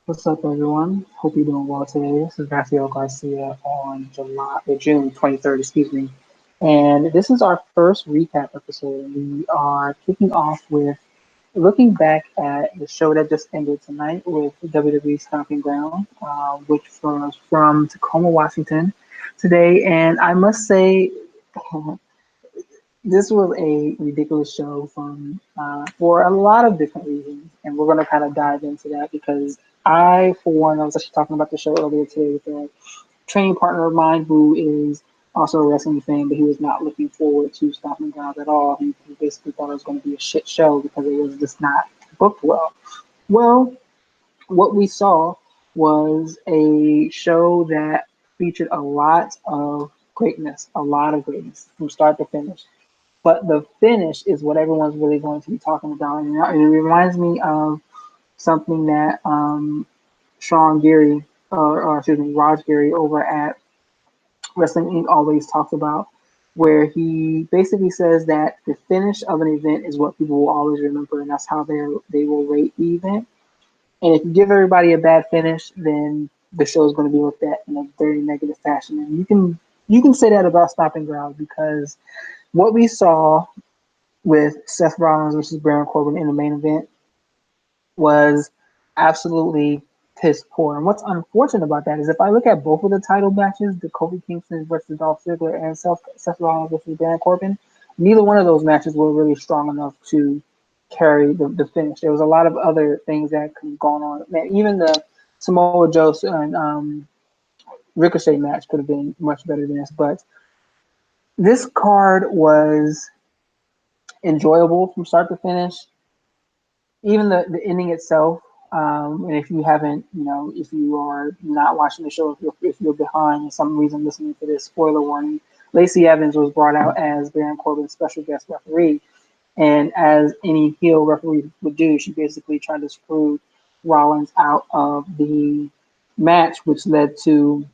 What's up, everyone? Hope you're doing well today. This is Raphael Garcia on June 23rd, excuse me. And this is our first recap episode. We are kicking off with looking back at the show that just ended tonight with WWE Stomping Ground, which was from Tacoma, Washington today. And I must say, this was a ridiculous show for a lot of different reasons, and we're going to kind of dive into that because for one, I was actually talking about the show earlier today with a training partner of mine who is also a wrestling fan, but he was not looking forward to Stomping Grounds at all. He basically thought it was going to be a shit show because it was just not booked well. Well, what we saw was a show that featured a lot of greatness from start to finish. But the finish is what everyone's really going to be talking about. And it reminds me of something that Sean Geary, or excuse me, Raj Geary over at Wrestling Inc. always talks about, where he basically says that the finish of an event is what people will always remember, and that's how they will rate the event. And if you give everybody a bad finish, then the show is going to be looked at in a very negative fashion. And you can say that about Stopping Ground because what we saw with Seth Rollins versus Baron Corbin in the main event was absolutely piss poor. And what's unfortunate about that is if I look at both of the title matches, the Kofi Kingston versus Dolph Ziggler and Seth Rollins versus Baron Corbin, neither one of those matches were really strong enough to carry the finish. There was a lot of other things that could have gone on. Man, even the Samoa Joe and Ricochet match could have been much better than this. But this card was enjoyable from start to finish. Even the ending itself, and if you haven't, if you are not watching the show, if you're behind and some reason listening to this, spoiler warning, Lacey Evans was brought out as Baron Corbin's special guest referee. And as any heel referee would do, she basically tried to screw Rollins out of the match, which led to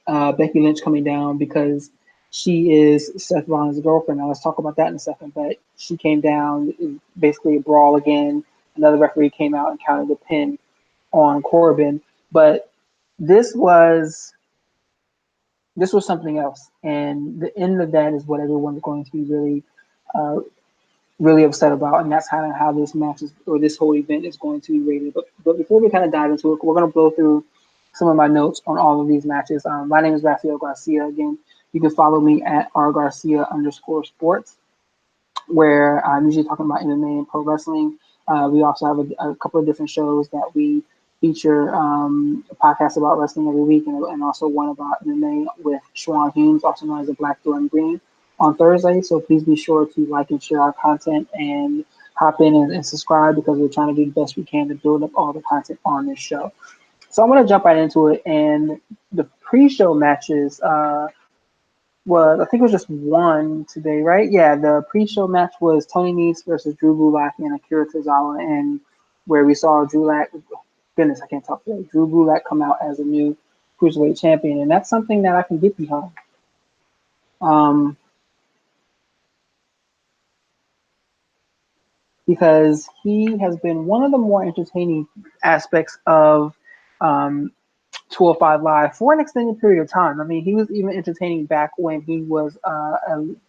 Becky Lynch coming down because she is Seth Rollins' girlfriend. Now let's talk about that in a second. But she came down, basically a brawl again. Another referee came out and counted the pin on Corbin. But this was this was something else, and the end of that is what everyone's going to be uh, really upset about, and that's kind of how this match is, or this whole event is going to be rated. But before we kind of dive into it, we're going to blow through some of my notes on all of these matches. My name is Rafael Garcia. Again, you can follow me at rgarcia_sports, where I'm usually talking about MMA and pro wrestling. We also have a couple of different shows that we feature a podcast about wrestling every week, and also one about MMA with Shawan Humes, also known as the Black Door and Green, on Thursday. So please be sure to like and share our content and hop in and subscribe because we're trying to do the best we can to build up all the content on this show. So I'm going to jump right into it. And the pre-show matches was, I think it was just one today, right? Yeah, the pre-show match was Tony Nese versus Drew Gulak and Akira Tozawa, and where we saw goodness, I can't talk today, Drew Gulak come out as a new cruiserweight champion, and that's something that I can get behind. Um, because he has been one of the more entertaining aspects of um, 205 Live for an extended period of time. I mean, he was even entertaining back when he was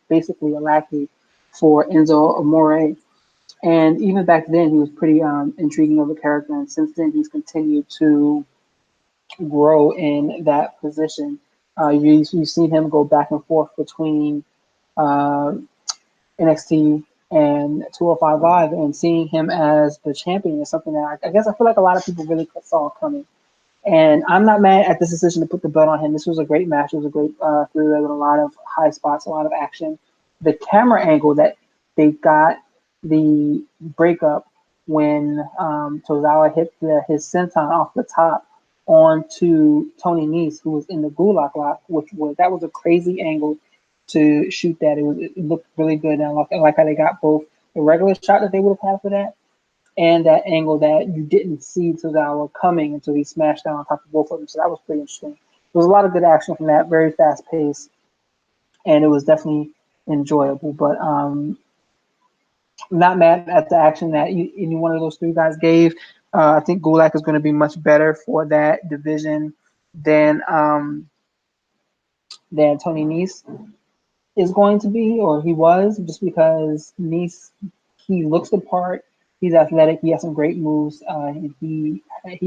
basically a lackey for Enzo Amore. And even back then, he was pretty intriguing of a character. And since then, he's continued to grow in that position. You've seen him go back and forth between uh, NXT and 205 Live, and seeing him as the champion is something that I guess I feel like a lot of people really saw coming. And I'm not mad at this decision to put the belt on him. This was a great match. It was a great three-way with a lot of high spots, a lot of action. The camera angle that they got the breakup when Tozawa hit his senton off the top onto Tony Nese, who was in the Gulak lock, that was a crazy angle to shoot that. It looked really good, and I like how they got both the regular shot that they would have had for that and that angle that you didn't see Tozawa coming until he smashed down on top of both of them. So that was pretty interesting. There was a lot of good action from that, very fast pace, and it was definitely enjoyable. But not mad at the action that any one of those three guys gave. I think Gulak is going to be much better for that division than um, than Tony Nese is going to be, or he was, just because Nese, he looks the part. He's athletic. He has some great moves. He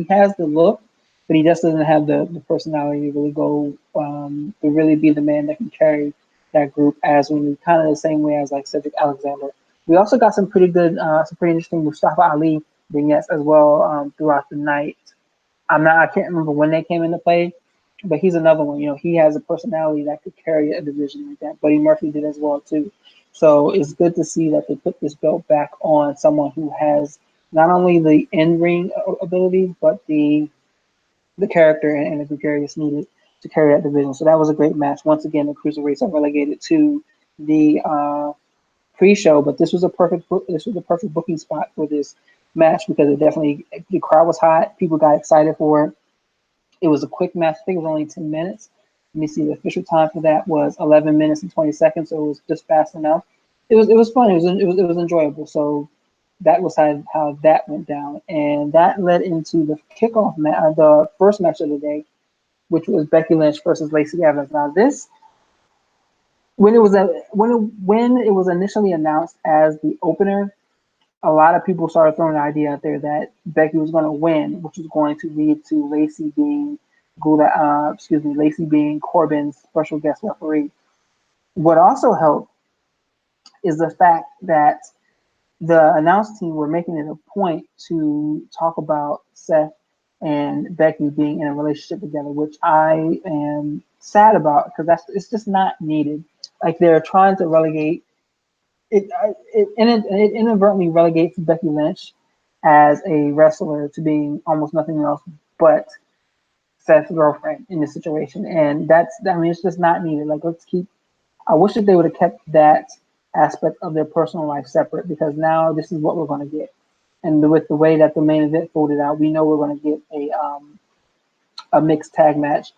has the look, but he just doesn't have the personality to really go to really be the man that can carry that group as we need, kind of the same way as like Cedric Alexander. We also got some pretty good, some pretty interesting Mustafa Ali vignettes as well throughout the night. I can't remember when they came into play, but he's another one. You know, he has a personality that could carry a division like that. Buddy Murphy did as well too. So it's good to see that they put this belt back on someone who has not only the in ring ability, but the character and the gregarious needed to carry that division. So that was a great match. Once again, the cruiserweights are relegated to the pre-show, but this was a perfect booking spot for this match because it definitely the crowd was hot. People got excited for it. It was a quick match. I think it was only 10 minutes. Let me see. The official time for that was 11 minutes and 20 seconds, so it was just fast enough. It was fun. It was enjoyable. So that was how that went down, and that led into the kickoff match, the first match of the day, which was Becky Lynch versus Lacey Evans. Now this, when it was initially announced as the opener, a lot of people started throwing the idea out there that Becky was going to win, which was going to lead to Lacey being Corbin's special guest referee. What also helped is the fact that the announce team were making it a point to talk about Seth and Becky being in a relationship together, which I am sad about because it's just not needed. Like they're trying to relegate it inadvertently relegates Becky Lynch as a wrestler to being almost nothing else but Seth's girlfriend in this situation, and it's just not needed. Like let's keep. I wish that they would have kept that aspect of their personal life separate because now this is what we're going to get, and with the way that the main event folded out, we know we're going to get a mixed tag match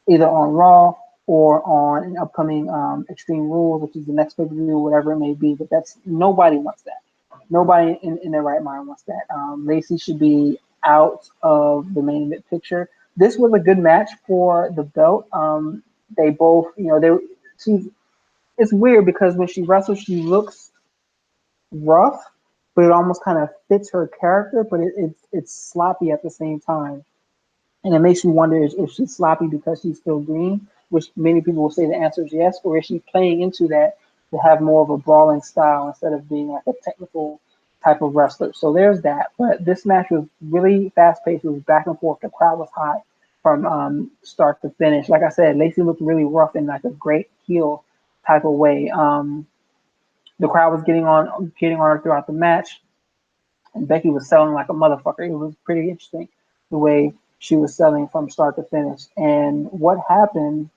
either on Raw or on an upcoming Extreme Rules, which is the next pay per view, whatever it may be. But that's nobody wants that. Nobody in their right mind wants that. Lacey should be out of the main event picture. This was a good match for the belt. They both, she's. It's weird because when she wrestles, she looks rough, but it almost kind of fits her character. But it's sloppy at the same time. And it makes you wonder if she's sloppy because she's still green, which many people will say the answer is yes, or is she playing into that to have more of a brawling style instead of being like a technical type of wrestler. So there's that. But this match was really fast paced. It was back and forth. The crowd was hot from start to finish. Like I said, Lacey looked really rough in like a great heel type of way. The crowd was getting on her throughout the match, and Becky was selling like a motherfucker. It was pretty interesting the way she was selling from start to finish. And what happened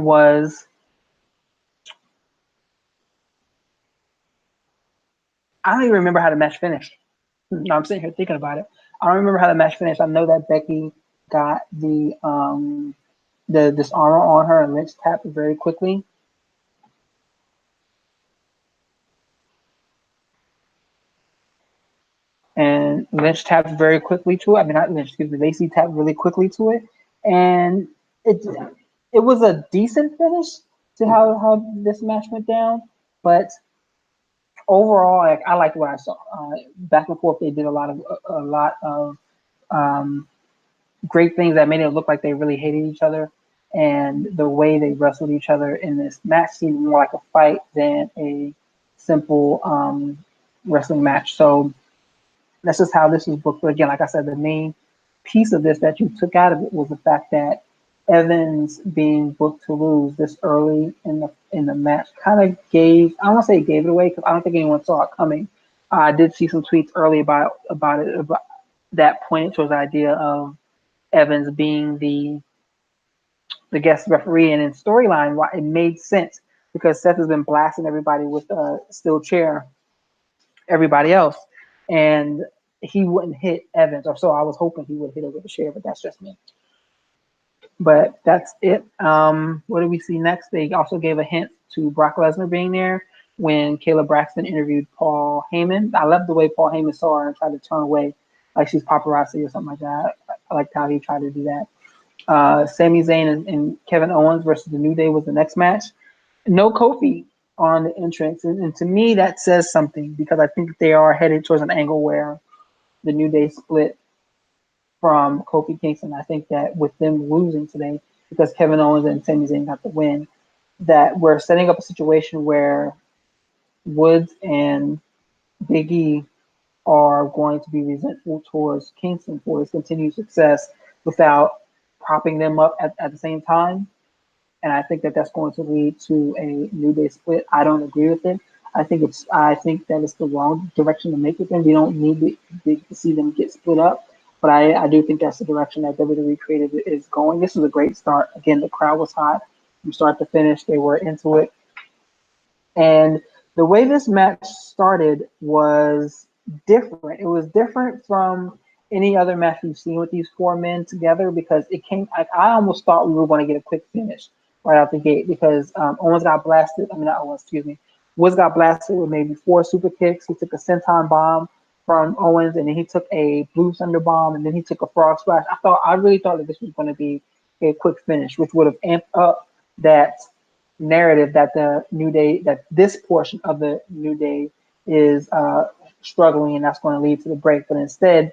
was I don't even remember how the match finished. No, I'm sitting here thinking about it. I don't remember how the match finished. I know that Becky got the dishonor on her and Lynch tapped very quickly. And Lynch tapped very quickly to it. I mean, not Lynch, excuse me. Lacey tapped really quickly to it, and it it was a decent finish to how this match went down. But overall, like, I liked what I saw. Back and forth, they did a lot of um, great things that made it look like they really hated each other. And the way they wrestled each other in this match seemed more like a fight than a simple wrestling match. So that's just how this was booked. But again, like I said, the main piece of this that you took out of it was the fact that Evans being booked to lose this early in the match kind of gave, I don't want to say it gave it away because I don't think anyone saw it coming. I did see some tweets early about that pointed towards the idea of Evans being the guest referee, and in storyline, why it made sense because Seth has been blasting everybody with a steel chair, everybody else, and he wouldn't hit Evans, or so I was hoping he would hit her with a chair, but that's just me. But that's it. What do we see next? They also gave a hint to Brock Lesnar being there when Kayla Braxton interviewed Paul Heyman. I love the way Paul Heyman saw her and tried to turn away like she's paparazzi or something like that. I liked how he tried to do that. Sami Zayn and Kevin Owens versus the New Day was the next match. No Kofi on the entrance, and to me that says something because I think they are headed towards an angle where the New Day split from Kofi Kingston. I think that with them losing today, because Kevin Owens and Sami Zayn got the win, that we're setting up a situation where Woods and Big E are going to be resentful towards Kingston for his continued success without propping them up at the same time. And I think that that's going to lead to a New Day split. I don't agree with it. I think that it's the wrong direction to make with them. We don't need to see them get split up. But I do think that's the direction that WWE Creative is going. This was a great start. Again, the crowd was hot from start to finish. They were into it. And the way this match started was different. It was different from any other match we've seen with these four men together because it came. I almost thought we were going to get a quick finish right out the gate because Owens got blasted. I mean, not Owens, excuse me. Woods got blasted with maybe four super kicks. He took a senton bomb from Owens, and then he took a blue thunder bomb, and then he took a frog splash. I really thought that this was going to be a quick finish, which would have amped up that narrative that the New Day, that this portion of the New Day is struggling, and that's going to lead to the break. But instead,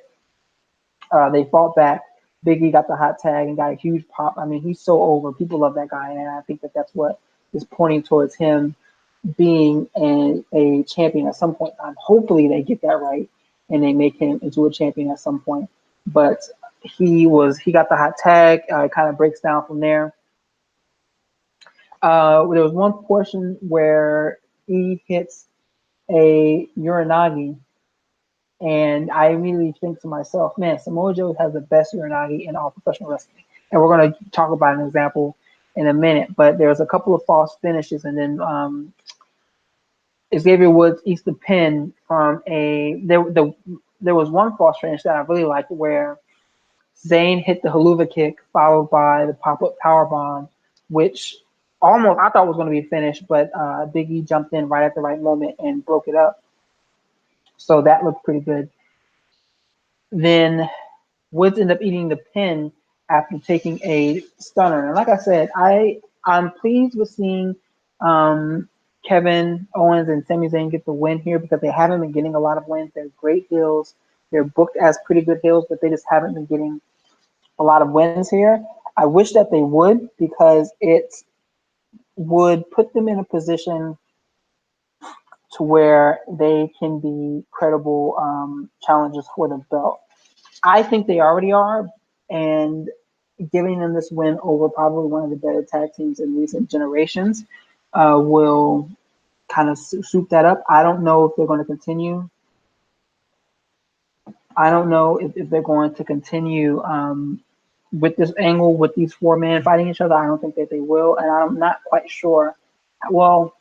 they fought back. Big E got the hot tag and got a huge pop. I mean, he's so over. People love that guy, and I think that that's what is pointing towards him being a champion at some point in time. Hopefully, they get that right and they make him into a champion at some point. But he got the hot tag. It kind of breaks down from there. There was one portion where he hits a Uranagi, and I immediately think to myself, man, Samoa Joe has the best Uranagi in all professional wrestling. And we're going to talk about an example in a minute, but there's a couple of false finishes, and then Xavier Woods eats the pin from there was one false finish that I really liked where Zayn hit the haluva kick followed by the pop-up power bomb, which almost I thought was going to be finished, but Big E jumped in right at the right moment and broke it up. So that looked pretty good. Then Woods ended up eating the pin after taking a stunner. And like I said, I'm pleased with seeing Kevin Owens and Sami Zayn get the win here because they haven't been getting a lot of wins. They're great heels. They're booked as pretty good heels, but they just haven't been getting a lot of wins here. I wish that they would because it would put them in a position to where they can be credible challengers for the belt. I think they already are, and giving them this win over probably one of the better tag teams in recent generations will kind of soup that up. I don't know if they're going to continue. I don't know if they're going to continue with this angle with these four men fighting each other. I don't think that they will, and I'm not quite sure. Well,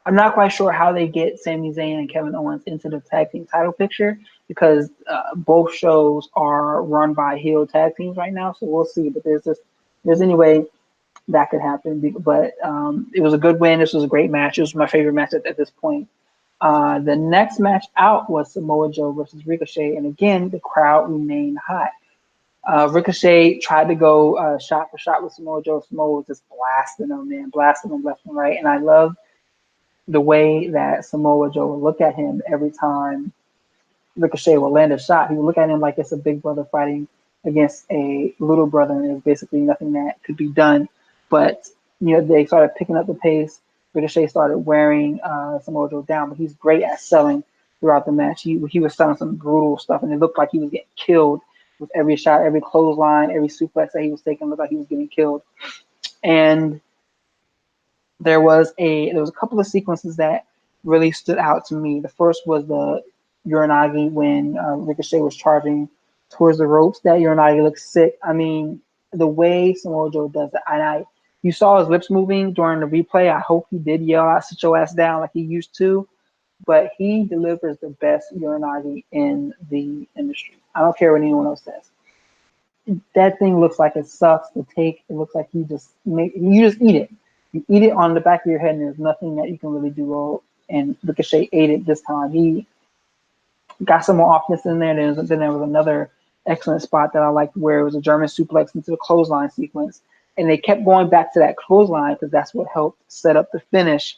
I'm not quite sure how they get Sami Zayn and Kevin Owens into the tag team title picture because both shows are run by heel tag teams right now. So we'll see. But there's any way that could happen. But it was a good win. This was a great match. It was my favorite match at this point. The next match out was Samoa Joe versus Ricochet, and again the crowd remained hot. Ricochet tried to go shot for shot with Samoa Joe. Samoa was just blasting him, man, blasting him left and right. And I love the way that Samoa Joe would look at him every time Ricochet would land a shot. He would look at him like it's a big brother fighting against a little brother, and there's basically nothing that could be done. But they started picking up the pace. Ricochet started wearing Samoa Joe down, but he's great at selling throughout the match. He was selling some brutal stuff, and it looked like he was getting killed with every shot, every clothesline, every suplex that he was taking. Looked like he was getting killed. And there was a couple of sequences that really stood out to me. The first was the Uranagi when Ricochet was charging towards the ropes. That Uranagi looked sick. I mean, the way Samoa Joe does it, and you saw his lips moving during the replay. I hope he did yell out "sit your ass down" like he used to, but he delivers the best Uranagi in the industry. I don't care what anyone else says. that thing looks like it sucks to take. It looks like you just eat it. You eat it on the back of your head, and there's nothing that you can really do. Well, and Ricochet ate it this time. He got some more offense in there. Then there was another excellent spot that I liked where it was a German suplex into the clothesline sequence, and they kept going back to that clothesline because that's what helped set up the finish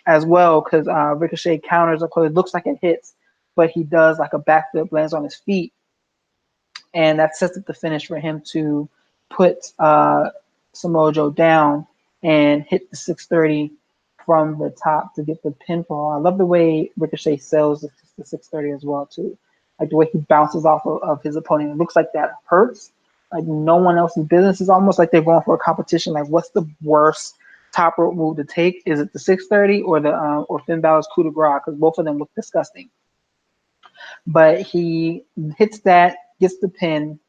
as well. Because Ricochet counters a close, it looks like it hits, but he does like a backflip, lands on his feet, and that sets up the finish for him to put Samoa Joe down and hit the 630 from the top to get the pinfall. I love the way Ricochet sells the 630 as well too, like the way he bounces off of his opponent. It looks like that hurts. Like no one else's business. It's almost like they're going for a competition. Like what's the worst top rope move to take? Is it the 630 or the or Finn Balor's coup de grace? Because both of them look disgusting. But he hits that, gets the pin.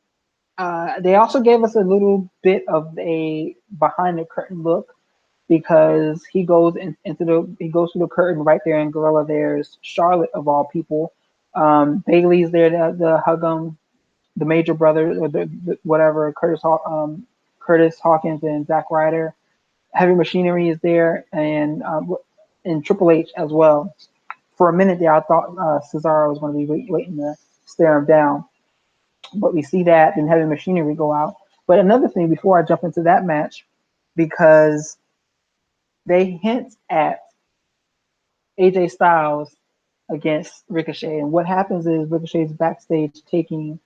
They also gave us a little bit of a behind the curtain look because he goes he goes through the curtain right there in Gorilla. There's Charlotte of all people. Bailey's there to hug him. The Major Brothers or the whatever Curtis Hawkins and Zack Ryder. Heavy Machinery is there and Triple H as well. For a minute there, I thought Cesaro was going to be waiting to stare him down. But we see that, then Heavy Machinery go out. But another thing before I jump into that match, because they hint at AJ Styles against Ricochet, and what happens is Ricochet's backstage taking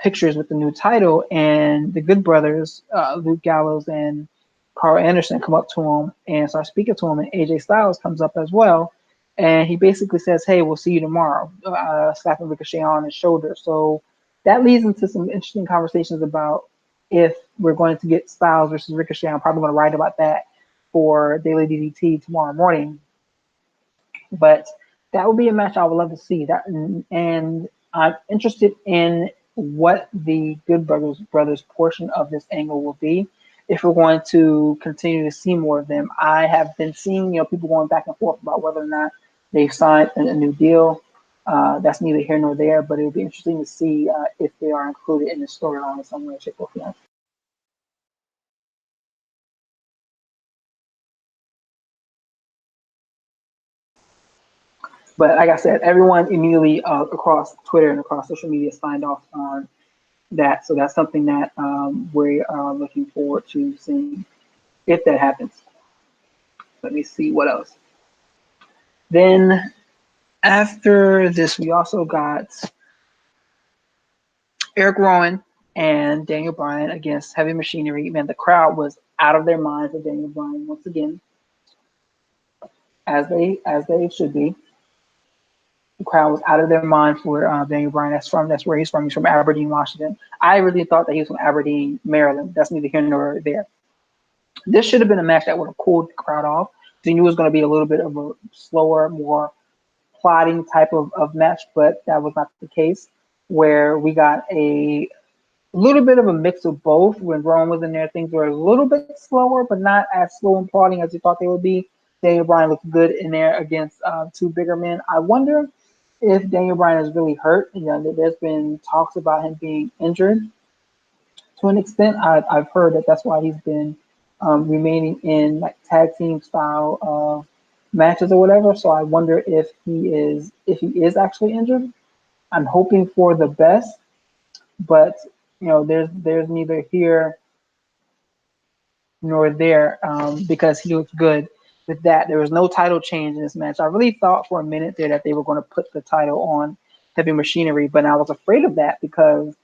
pictures with the new title, and the Good Brothers, Luke Gallows and Carl Anderson, come up to him and start speaking to him, and AJ Styles comes up as well, and he basically says, "Hey, we'll see you tomorrow," slapping Ricochet on his shoulder. So that leads into some interesting conversations about if we're going to get Styles versus Ricochet. I'm probably going to write about that for Daily DDT tomorrow morning. But that would be a match I would love to see. And I'm interested in what the Good Brothers portion of this angle will be. If we're going to continue to see more of them, I have been seeing people going back and forth about whether or not they've signed a new deal. That's neither here nor there, but it would be interesting to see if they are included in the storyline in some way, shape, or form. But like I said, everyone immediately across Twitter and across social media signed off on that. So that's something that we are looking forward to seeing if that happens. Let me see what else. Then after this, we also got Eric Rowan and Daniel Bryan against Heavy Machinery. Man, the crowd was out of their minds for Daniel Bryan once again, as they should be. The crowd was out of their mind for Daniel Bryan. That's where he's from. He's from Aberdeen, Washington. I really thought that he was from Aberdeen, Maryland. That's neither here nor there. This should have been a match that would have cooled the crowd off. So you knew it was going to be a little bit of a slower, more plotting type of match, but that was not the case. Where we got a little bit of a mix of both. When Rowan was in there, things were a little bit slower, but not as slow and plotting as you thought they would be. Daniel Bryan looked good in there against two bigger men. I wonder if Daniel Bryan is really hurt. There's been talks about him being injured to an extent. I've heard that that's why he's been remaining in like tag team style of matches or whatever. So I wonder if he is actually injured. I'm hoping for the best, but there's neither here nor there because he looks good with that. There was no title change in this match. I really thought for a minute there that they were going to put the title on Heavy Machinery, but I was afraid of that because,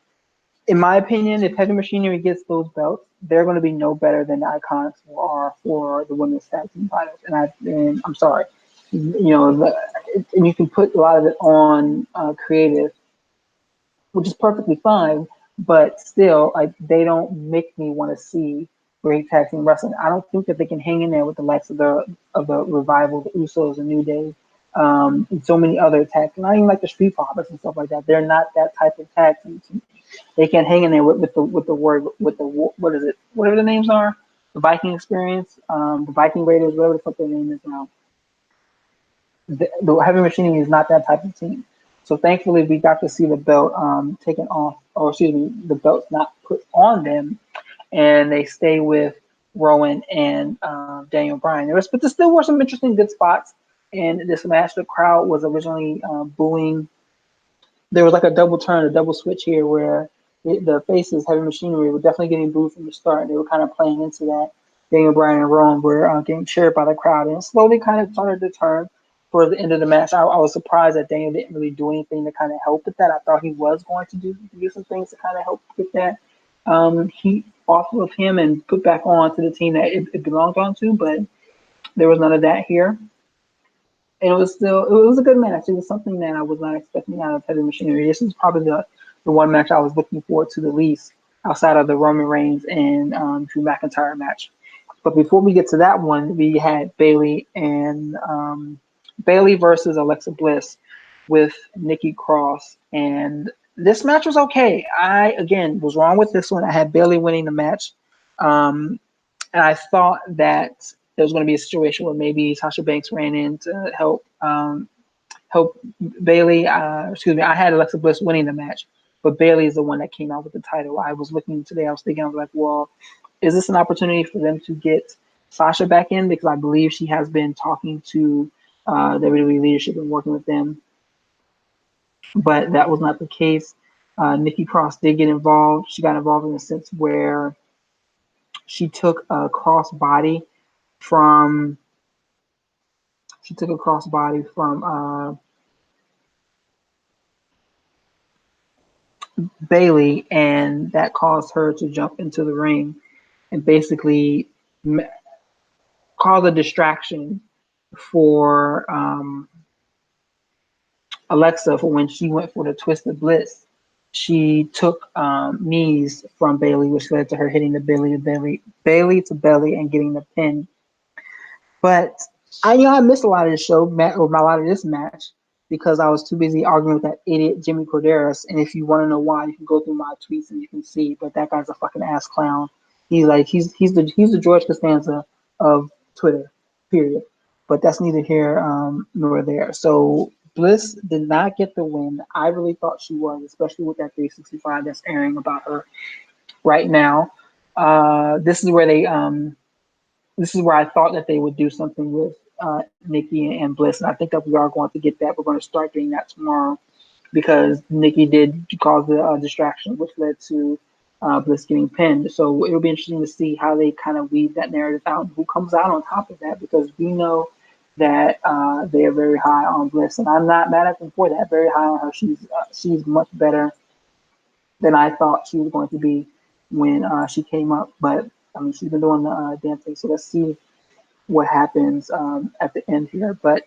in my opinion, if Heavy Machinery gets those belts, they're going to be no better than the Iconics are for the women's tag team titles. And I'm sorry, and you can put a lot of it on creative, which is perfectly fine, but still, like they don't make me want to see great tag team wrestling. I don't think that they can hang in there with the likes of the Revival, the Usos, the New Day, and so many other tag teams. Not even like the Street Profits and stuff like that. They're not that type of tag team. They can't hang in there with the what is it? Whatever the names are, the Viking Experience, the Viking Raiders, whatever the fuck their name is now. The Heavy Machinery is not that type of team. So thankfully, we got to see the belt taken off, or excuse me, the belt's not put on them, and they stay with Rowan and Daniel Bryan. But there still were some interesting good spots in this match. The crowd was originally booing. There was like a double turn, a double switch here where the faces, Heavy Machinery, were definitely getting booed from the start. They were kind of playing into that. Daniel Bryan and Rowan were getting cheered by the crowd, and slowly kind of started to turn for the end of the match. I was surprised that Daniel didn't really do anything to kind of help with that. I thought he was going to do some things to kind of help with that heat off of him and put back on to the team that it belonged on to, but there was none of that here. And it was a good match. It was something that I was not expecting out of Heavy Machinery. This is probably the one match I was looking forward to the least outside of the Roman Reigns and Drew McIntyre match. But before we get to that one, we had Bayley versus Alexa Bliss with Nikki Cross, and this match was okay. I again was wrong with this one. I had Bayley winning the match, and I thought that there was going to be a situation where maybe Sasha Banks ran in to help Bayley. Excuse me, I had Alexa Bliss winning the match, but Bayley is the one that came out with the title. I was looking today. I was thinking, I was like, well, is this an opportunity for them to get Sasha back in? Because I believe she has been talking to WWE leadership and working with them, but that was not the case. Nikki Cross did get involved. She got involved in a sense where she took a crossbody from Bayley, and that caused her to jump into the ring and basically cause a distraction for Alexa for when she went for the Twisted Bliss. She took knees from Bayley, which led to her hitting the Bayley to belly and getting the pin. But I missed a lot of this show, or a lot of this match, because I was too busy arguing with that idiot Jimmy Corderas. And if you want to know why, you can go through my tweets and you can see. But that guy's a fucking ass clown. He's the George Costanza of Twitter, period. But that's neither here nor there. So Bliss did not get the win. I really thought she was, especially with that 365 that's airing about her right now. This is where I thought that they would do something with Nikki and Bliss, and I think that we are going to get that. We're going to start doing that tomorrow because Nikki did cause the distraction, which led to Bliss getting pinned. So it'll be interesting to see how they kind of weave that narrative out, who comes out on top of that, because we know that they are very high on Bliss, and I'm not mad at them for that. Very high on her. She's much better than I thought she was going to be when she came up, but I mean, she's been doing the damn thing. So let's see what happens at the end here. But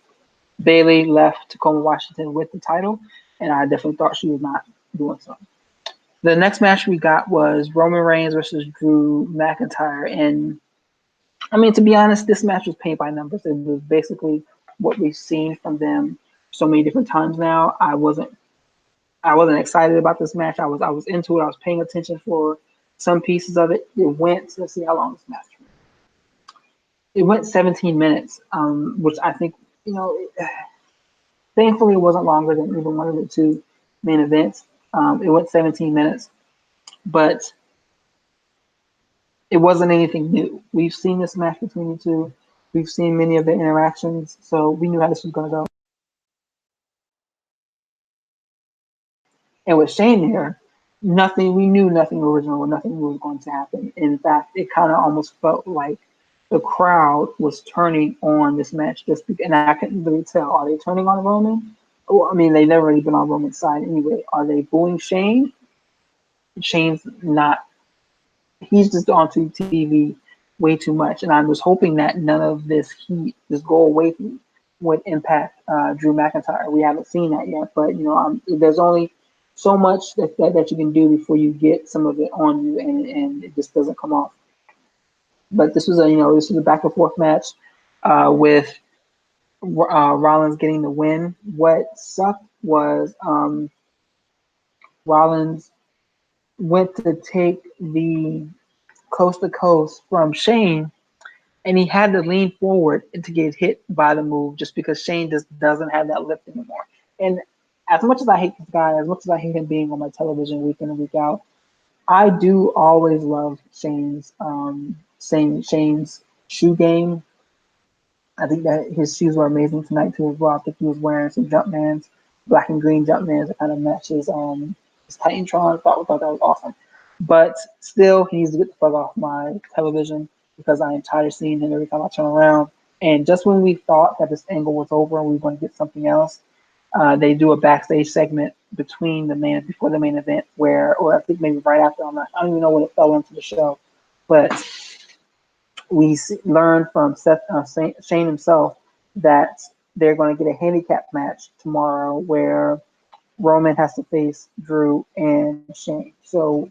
Bayley left Tacoma, Washington with the title, and I definitely thought she was not doing so. The next match we got was Roman Reigns versus Drew McIntyre. And I mean, to be honest, this match was paint by numbers. It was basically what we've seen from them so many different times now. I wasn't excited about this match. I was into it. I was paying attention for some pieces of it. Let's see how long this match went. It went 17 minutes, which I think, thankfully it wasn't longer than even one of the two main events. It went 17 minutes, but it wasn't anything new. We've seen this match between the two. We've seen many of the interactions, so we knew how this was going to go. And with Shane here, we knew nothing original or nothing was going to happen. In fact, it kind of almost felt like the crowd was turning on this match and I couldn't really tell. Are they turning on Roman? Well, I mean, they've never really been on Roman's side anyway. Are they booing Shane? Shane's not. He's just on TV way too much. And I was hoping that none of this heat, this go away heat, would impact Drew McIntyre. We haven't seen that yet, but there's only so much that you can do before you get some of it on you, and it just doesn't come off. But this was a back and forth match with Rollins getting the win. What sucked was Rollins went to take the coast to coast from Shane, and he had to lean forward to get hit by the move just because Shane just doesn't have that lift anymore. And as much as I hate this guy, as much as I hate him being on my television week in and week out, I do always love Shane's shoe game. I think that his shoes were amazing tonight too as well. I think he was wearing some Jumpmans, black and green Jumpmans that kind of matches his Titantron. Thought that was awesome. But still, he needs to get the fuck off my television because I am tired of seeing him every time I turn around. And just when we thought that this angle was over and we were going to get something else, they do a backstage segment before the main event or I think maybe right after. I don't even know when it fell into the show, but we learned from Shane himself that they're going to get a handicap match tomorrow where Roman has to face Drew and Shane. So,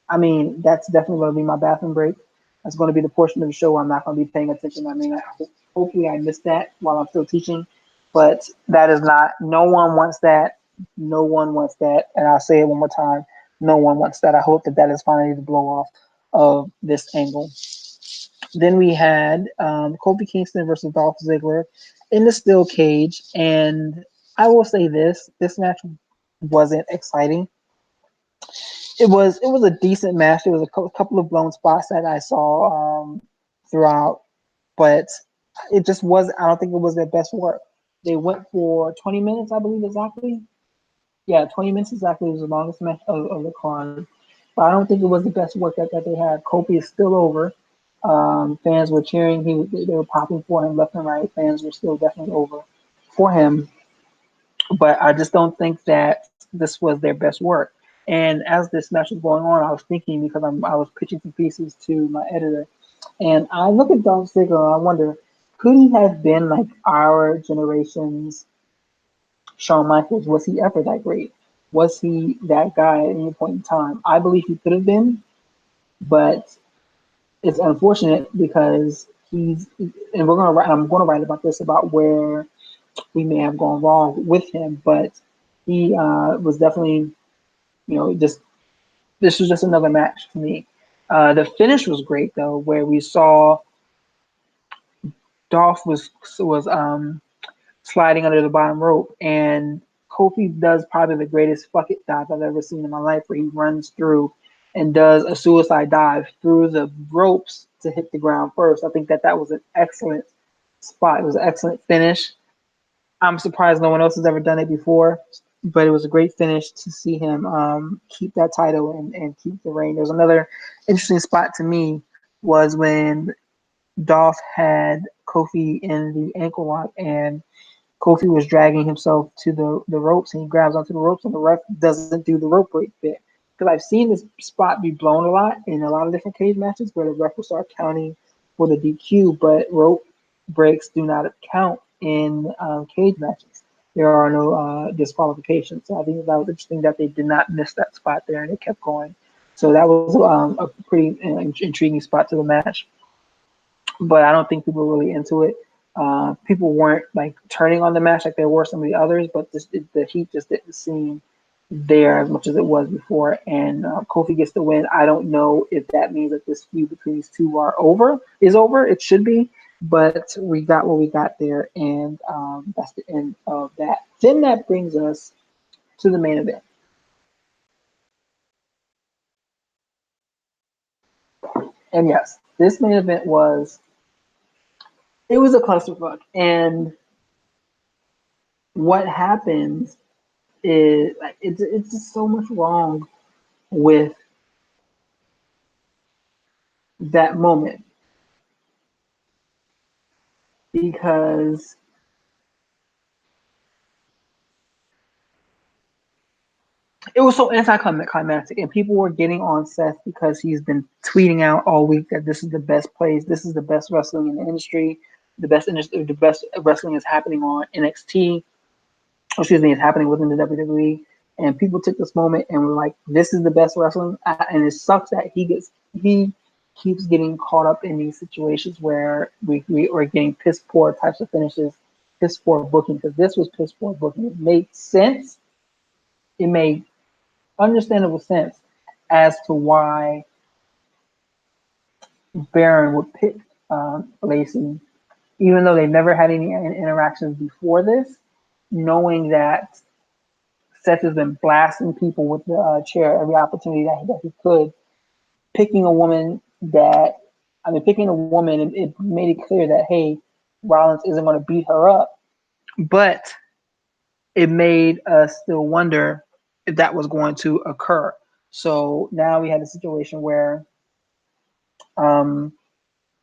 I mean, that's definitely going to be my bathroom break. That's going to be the portion of the show where I'm not going to be paying attention. I mean, hopefully I missed that while I'm still teaching, but that is not, no one wants that. No one wants that. And I'll say it one more time. No one wants that. I hope that that is finally the blow off of this angle. Then we had Kofi Kingston versus Dolph Ziggler in the steel cage, and I will say this match wasn't exciting. It was a decent match. There was a couple of blown spots that I saw throughout, but it just was. I don't think it was their best work. They went for 20 minutes, I believe exactly. Yeah, 20 minutes exactly was the longest match of the card. But I don't think it was the best work that they had. Kofi is still over. Fans were cheering. They were popping for him left and right. Fans were still definitely over for him. But I just don't think that this was their best work. And as this match was going on, I was thinking because I was pitching some pieces to my editor, and I look at Dolph Ziggler and I wonder, could he have been like our generation's Shawn Michaels? Was he ever that great? Was he that guy at any point in time? I believe he could have been, but it's unfortunate because and I'm gonna write about this about where we may have gone wrong with him, but he was definitely, just this was just another match to me. The finish was great though, where we saw Dolph was sliding under the bottom rope, and Kofi does probably the greatest fuck it dive I've ever seen in my life, where he runs through and does a suicide dive through the ropes to hit the ground first. I think that that was an excellent spot. It was an excellent finish. I'm surprised no one else has ever done it before, but it was a great finish to see him keep that title and keep the reign. There's another interesting spot to me was when Dolph had Kofi in the ankle lock and Kofi was dragging himself to the ropes and he grabs onto the ropes and the ref doesn't do the rope break bit. Because I've seen this spot be blown a lot in a lot of different cage matches where the ref will start counting for the DQ, but rope breaks do not count in cage matches. There are no disqualifications. So I think that was interesting that they did not miss that spot there and it kept going. So that was a pretty intriguing spot to the match, but I don't think people were really into it. People weren't like turning on the match like there were some of the others, but the heat just didn't seem there as much as it was before. And Kofi gets the win. I don't know if that means that this feud between these two is over. It should be, but we got what we got there, and that's the end of that. Then that brings us to the main event. And yes, this main event was a clusterfuck. And what happens is like it's just so much wrong with that moment because it was so anticlimactic, and people were getting on Seth because he's been tweeting out all week that this is the best place, this is the best wrestling in the industry, the best wrestling is happening on NXT. Excuse me, it's happening within the WWE. And people took this moment and were like, "This is the best wrestling," and it sucks that he keeps getting caught up in these situations where we are getting piss poor types of finishes, piss poor booking, because this was piss poor booking. It made sense. It made understandable sense as to why Baron would pick Lacey, even though they never had any interactions before this, knowing that Seth has been blasting people with the chair every opportunity that he could, picking a woman that, I mean, picking a woman, it made it clear that, hey, Rollins isn't going to beat her up, but it made us still wonder if that was going to occur. So now we had a situation where um,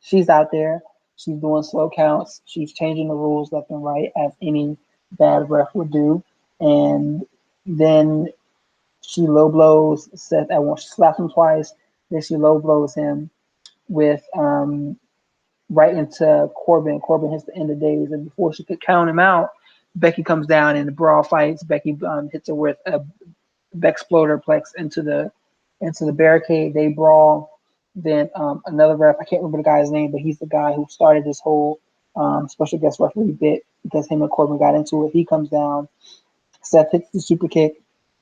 she's out there, she's doing slow counts, she's changing the rules left and right as any bad ref would do, and then she low blows Seth at once. She slaps him twice, then she low blows him with right into Corbin. Corbin hits the end of days, and before she could count him out, Becky comes down and the brawl fights. Becky hits her with a Bexploder Plex into the barricade. They brawl. Then another ref, I can't remember the guy's name, but he's the guy who started this whole special guest referee bit because him and Corbin got into it. He comes down. Seth hits the super kick,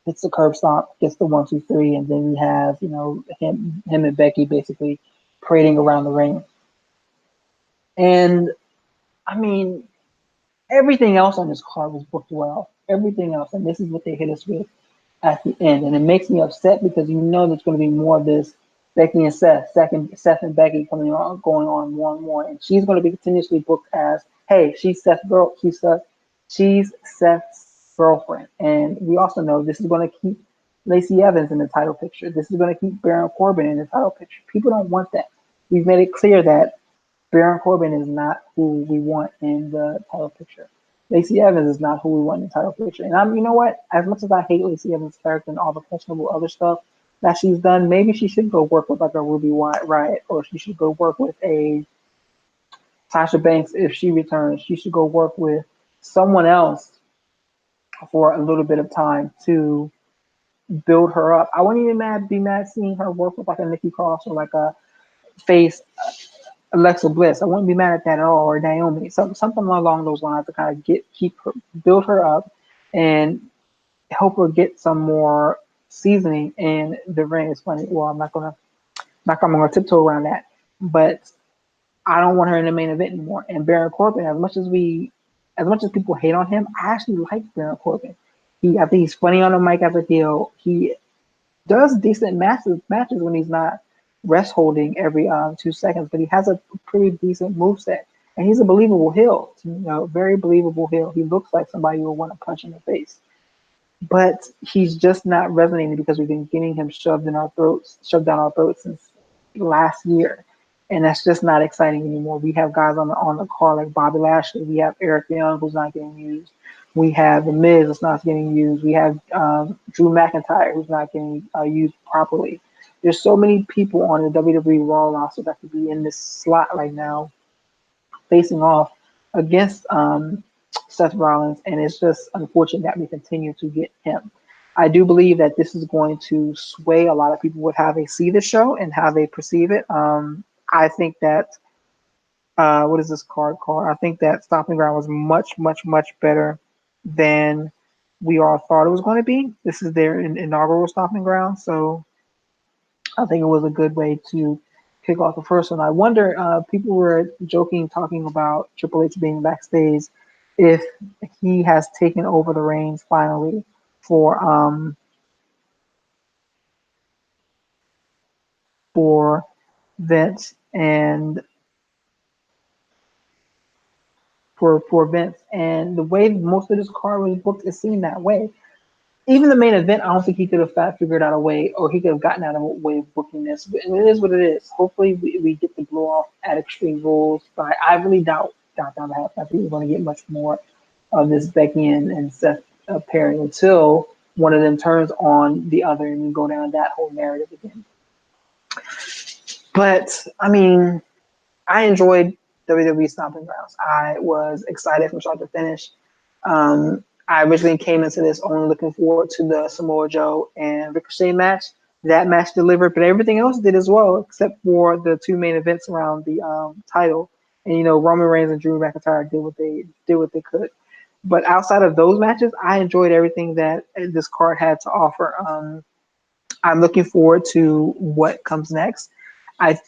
hits the curb stomp, gets the 1, 2, 3, and then we have him and Becky basically parading around the ring. And I mean, everything else on this card was booked well. Everything else, and this is what they hit us with at the end. And it makes me upset because there's going to be more of this Becky and Seth and Becky going on more and more. And she's going to be continuously booked as, hey, she's Seth's girlfriend. And we also know this is going to keep Lacey Evans in the title picture. This is going to keep Baron Corbin in the title picture. People don't want that. We've made it clear that Baron Corbin is not who we want in the title picture. Lacey Evans is not who we want in the title picture. And you know what? As much as I hate Lacey Evans' character and all the questionable other stuff that she's done, maybe she should go work with like a Ruby Riott, or she should go work with a Tasha Banks if she returns. She should go work with someone else for a little bit of time to build her up. I wouldn't even be mad seeing her work with like a Nikki Cross or like a face Alexa Bliss. I wouldn't be mad at that at all, or Naomi. Something along those lines to kind of build her up, and help her get some more seasoning in the ring. It's funny. Well, I'm gonna tiptoe around that, but I don't want her in the main event anymore. And Baron Corbin, as much as people hate on him, I actually like Baron Corbin. I think he's funny on the mic as a heel. He does decent matches when he's not rest holding every 2 seconds, but he has a pretty decent moveset. And he's a believable heel, very believable heel. He looks like somebody you would want to punch in the face. But he's just not resonating because we've been getting him shoved down our throats since last year. And that's just not exciting anymore. We have guys on the card like Bobby Lashley. We have Eric Young, who's not getting used. We have The Miz, that's not getting used. We have Drew McIntyre, who's not getting used properly. There's so many people on the WWE Raw roster that could be in this slot right now, facing off against Seth Rollins, and it's just unfortunate that we continue to get him. I do believe that this is going to sway a lot of people with how they see the show and how they perceive it. I think that what is this card called? I think that Stomping Ground was much, much, much better than we all thought it was going to be. This is their inaugural Stomping Ground, so I think it was a good way to kick off the first one. I wonder, people were talking about Triple H being backstage, if he has taken over the reins finally for Vince and for Vince. And the way most of this card was booked, it seemed that way. Even the main event, I don't think he could have figured out a way, or he could have gotten out of a way of booking this. But it is what it is. Hopefully, we get the blow off at Extreme Rules, but I really doubt that happen. I think we're going to get much more of this Becky and Seth pairing until one of them turns on the other, and we go down that whole narrative again. But I mean, I enjoyed WWE Stomping Grounds. I was excited from start to finish. I originally came into this only looking forward to the Samoa Joe and Ricochet match. That match delivered, but everything else did as well, except for the two main events around the title. And Roman Reigns and Drew McIntyre did what they could. But outside of those matches, I enjoyed everything that this card had to offer. I'm looking forward to what comes next. I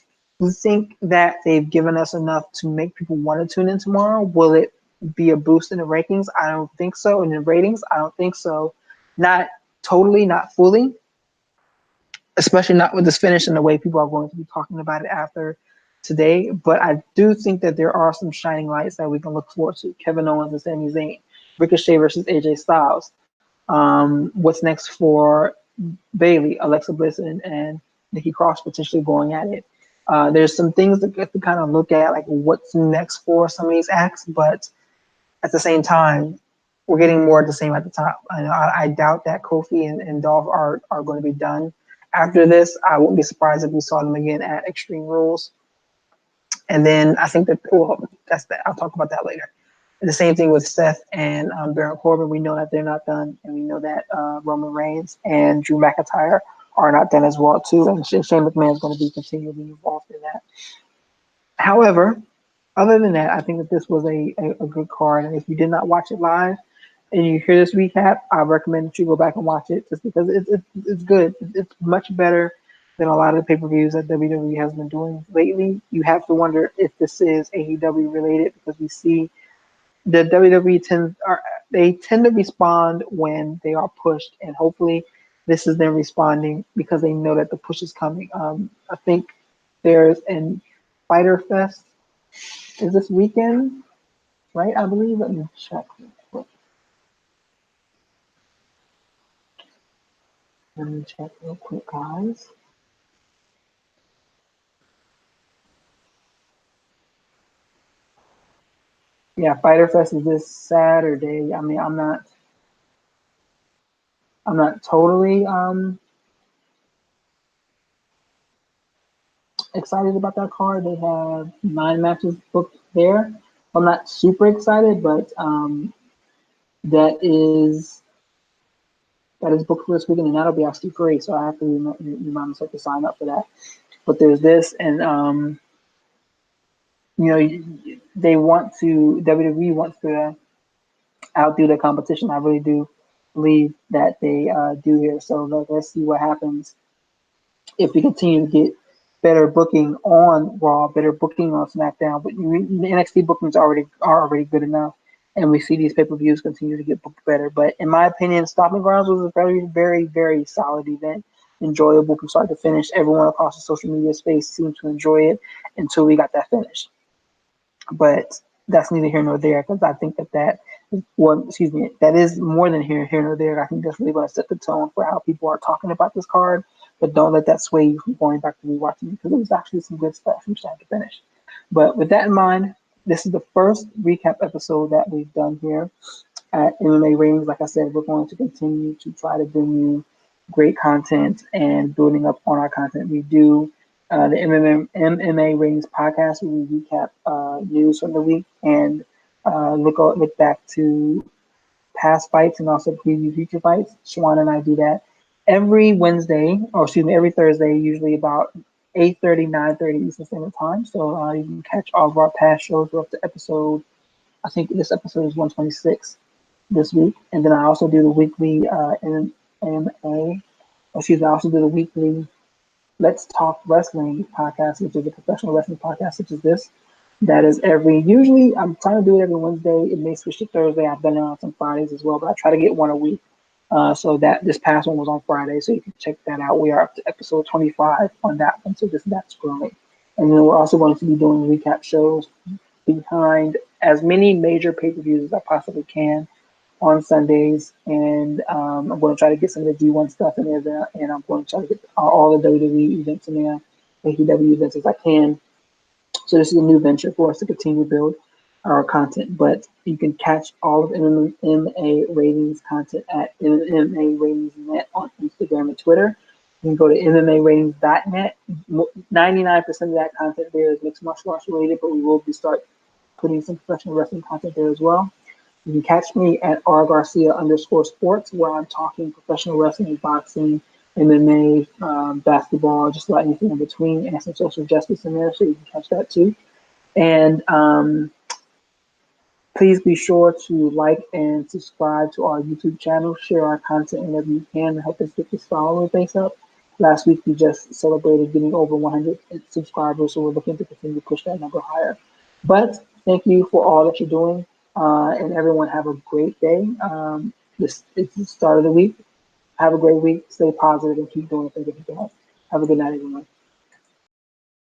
think that they've given us enough to make people want to tune in tomorrow. Will it be a boost in the rankings? I don't think so. In the ratings, I don't think so. Not totally, not fully, especially not with this finish and the way people are going to be talking about it after today. But I do think that there are some shining lights that we can look forward to. Kevin Owens and Sami Zayn, Ricochet versus AJ Styles. What's next for Bailey, Alexa Bliss, and Nikki Cross potentially going at it. There's some things that get to kind of look at, like what's next for some of these acts, but at the same time, we're getting more of the same at the top. I doubt that Kofi and Dolph are going to be done after this. I wouldn't be surprised if we saw them again at Extreme Rules. And then I think that, well, that's that. I'll talk about that later. And the same thing with Seth and Baron Corbin. We know that they're not done, and we know that Roman Reigns and Drew McIntyre are not done as well too. And Shane McMahon is going to be continually involved in that. However, other than that, I think that this was a good card. And if you did not watch it live and you hear this recap, I recommend that you go back and watch it just because it's good. It's much better than a lot of the pay-per-views that WWE has been doing lately. You have to wonder if this is AEW related because we see the WWE tend to respond when they are pushed, and hopefully this is them responding because they know that the push is coming. I think there's an Fighter Fest is this weekend, right? I believe. Let me check. Let me check real quick, guys. Yeah, Fighter Fest is this Saturday. I mean, I'm not totally excited about that card. They have 9 matches booked there. I'm not super excited, but that is that is booked for this weekend, and that'll be actually free. So I have to remind myself to sign up for that. But there's this, and they want to WWE wants to outdo the competition. I really do believe that they do here. So let's see what happens if we continue to get better booking on Raw, better booking on SmackDown. But the NXT bookings are already good enough, and we see these pay-per-views continue to get booked better. But in my opinion, Stomping Grounds was a very, very, very solid event. Enjoyable from start to finish. Everyone across the social media space seemed to enjoy it until we got that finish. But that's neither here nor there because I think that is more than here nor there. I think that's really going to set the tone for how people are talking about this card. But don't let that sway you from going back to rewatching it because it was actually some good stuff from start to finish. But with that in mind, this is the first recap episode that we've done here at MMA Ratings. Like I said, we're going to continue to try to bring you great content and building up on our content. We do the MMA Ratings podcast, where we recap news from the week and look back to past fights and also preview future fights. Swan and I do that every Wednesday, or excuse me, every Thursday, usually about 8:30, 9:30 Eastern Standard Time. So you can catch all of our past shows. We're up to episode, I think this episode is 126 this week. And then I also do the weekly MMA, excuse me, I also do the weekly Let's Talk Wrestling podcast, which is a professional wrestling podcast such as this. That is usually I'm trying to do it every Wednesday. It may switch to Thursday. I've done it on some Fridays as well, but I try to get one a week. So that this past one was on Friday, so you can check that out. We are up to episode 25 on that one, so that's growing. And then we're also going to be doing recap shows behind as many major pay-per-views as I possibly can on Sundays, and I'm going to try to get some of the G1 stuff in there, and I'm going to try to get all the WWE events in there, AEW events as I can. So this is a new venture for us to continue to build our content, but you can catch all of MMA Ratings content at MMA Ratings Net on Instagram and Twitter. You can go to MMAratings.net. 99% of that content there is mixed martial arts related, but we will start putting some professional wrestling content there as well. You can catch me at @rgarcia_sports, where I'm talking professional wrestling, boxing, MMA, basketball, just about anything in between, and some social justice in there, so you can catch that too. And please be sure to like and subscribe to our YouTube channel, share our content whenever you can, and help us get this follower base up. Last week, we just celebrated getting over 100 subscribers, so we're looking to continue to push that number higher. But thank you for all that you're doing, and everyone have a great day. This it's the start of the week. Have a great week. Stay positive and keep doing the things that you're doing. Have a good night, everyone.